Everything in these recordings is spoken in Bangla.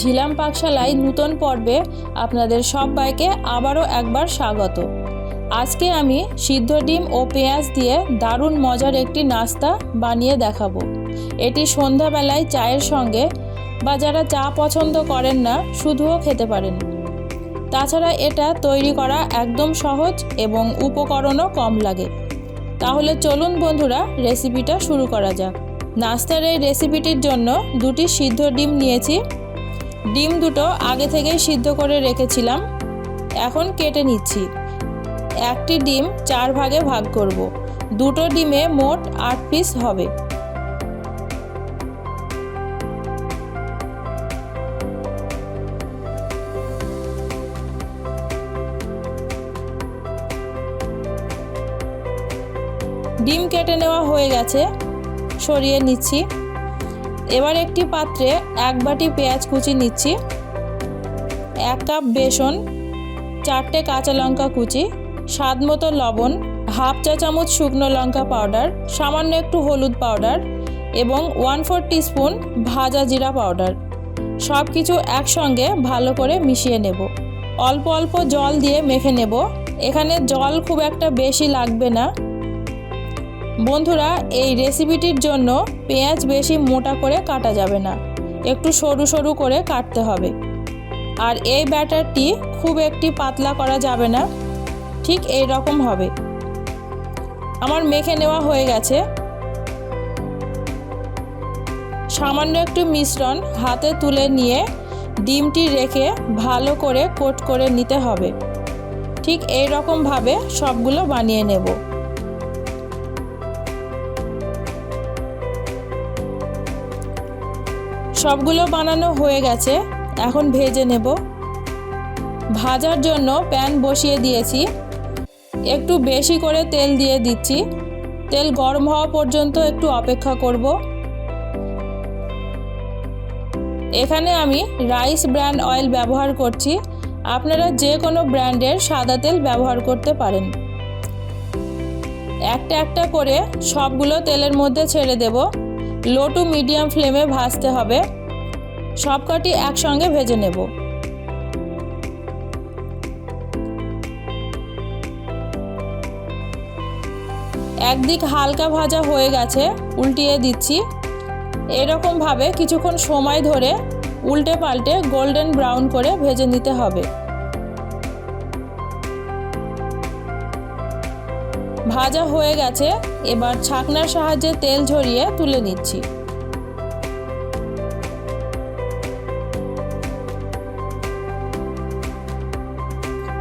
ঝিলাম পাকশালায় নতুন পর্বে আপনাদের সবাইকে আবারও একবার স্বাগত। আজকে আমি সিদ্ধ ডিম ও পেঁয়াজ দিয়ে দারুণ মজার একটি নাস্তা বানিয়ে দেখাবো। এটি সন্ধ্যাবেলায় চায়ের সঙ্গে বা যারা চা পছন্দ করেন না শুধুও খেতে পারেন। তাছাড়া এটা তৈরি করা একদম সহজ এবং উপকরণও কম লাগে। তাহলে চলুন বন্ধুরা, রেসিপিটা শুরু করা যাক। নাস্তার এই রেসিপিটির জন্য দুটি সিদ্ধ ডিম নিয়েছি। ডিম দুটো আগে থেকেই সিদ্ধ করে রেখেছিলাম, এখন কেটে নিচ্ছি। একটি ডিম 4 ভাগে ভাগ করব। দুটো ডিমে মোট 8 পিস হবে। ডিম কেটে নেওয়া হয়ে গেছে, সরিয়ে নিচ্ছি। এবার একটি পাত্রে 1 বাটি পেঁয়াজ কুচি নিচ্ছি, 1 কাপ বেসন, 4টে কাঁচা লঙ্কা কুচি, স্বাদ মতো লবণ, হাফ চা চামচ শুকনো লঙ্কা পাউডার, সামান্য একটু হলুদ পাউডার এবং 1/4 টিস্পুন ভাজা জিরা পাউডার। সব কিছু একসঙ্গে ভালো করে মিশিয়ে নেব। অল্প অল্প জল দিয়ে মেখে নেব। এখানে জল খুব একটা বেশি লাগবে না। বন্ধুরা, এই রেসিপিটির জন্য পেঁয়াজ বেশি মোটা করে কাটা যাবে না, একটু সরু সরু করে কাটতে হবে। আর এই ব্যাটারটি খুব একটি পাতলা করা যাবে না, ঠিক এই রকম হবে। আমার মেখে নেওয়া হয়ে গেছে। সামান্য একটু মিশ্রণ হাতে তুলে নিয়ে ডিমটি রেখে ভালো করে কোট করে নিতে হবে। ঠিক এই রকমভাবে সবগুলো বানিয়ে নেব। সবগুলো বানানো হয়ে গেছে, এখন ভেজে নেব। ভাজার জন্য প্যান বসিয়ে দিয়েছি, একটু বেশি করে তেল দিয়ে দিচ্ছি। তেল গরম হওয়া পর্যন্ত একটু অপেক্ষা করব। এখানে আমি রাইস ব্র্যান্ড অয়েল ব্যবহার করছি, আপনারা যে কোনো ব্র্যান্ডের সাদা তেল ব্যবহার করতে পারেন। একটা একটা করে সবগুলো তেলের মধ্যে ছেড়ে দেব। লো টু মিডিয়াম ফ্লেমে ভাজতে হবে। সবকটি একসঙ্গে ভেজে নেব। একদিক হালকা ভাজা হয়ে গেছে, উল্টিয়ে দিচ্ছি। এরকমভাবে কিছুক্ষণ সময় ধরে উল্টে পাল্টে গোল্ডেন ব্রাউন করে ভেজে নিতে হবে। ভাজা হয়ে গেছে, এবার ছাঁকনার সাহায্যে তেল ঝরিয়ে তুলে নিচ্ছি।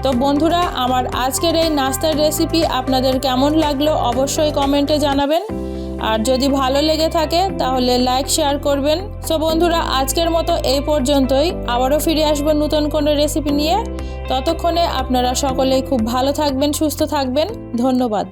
তো বন্ধুরা, আমার আজকের এই নাস্তার রেসিপি আপনাদের কেমন লাগলো অবশ্যই কমেন্টে জানাবেন। আর যদি ভালো লেগে থাকে তাহলে লাইক শেয়ার করবেন। সো বন্ধুরা, আজকের মতো এই পর্যন্তই। আবারও ফিরে আসবো নতুন কোনো রেসিপি নিয়ে। ততক্ষণে আপনারা সকলেই খুব ভালো থাকবেন, সুস্থ থাকবেন। ধন্যবাদ।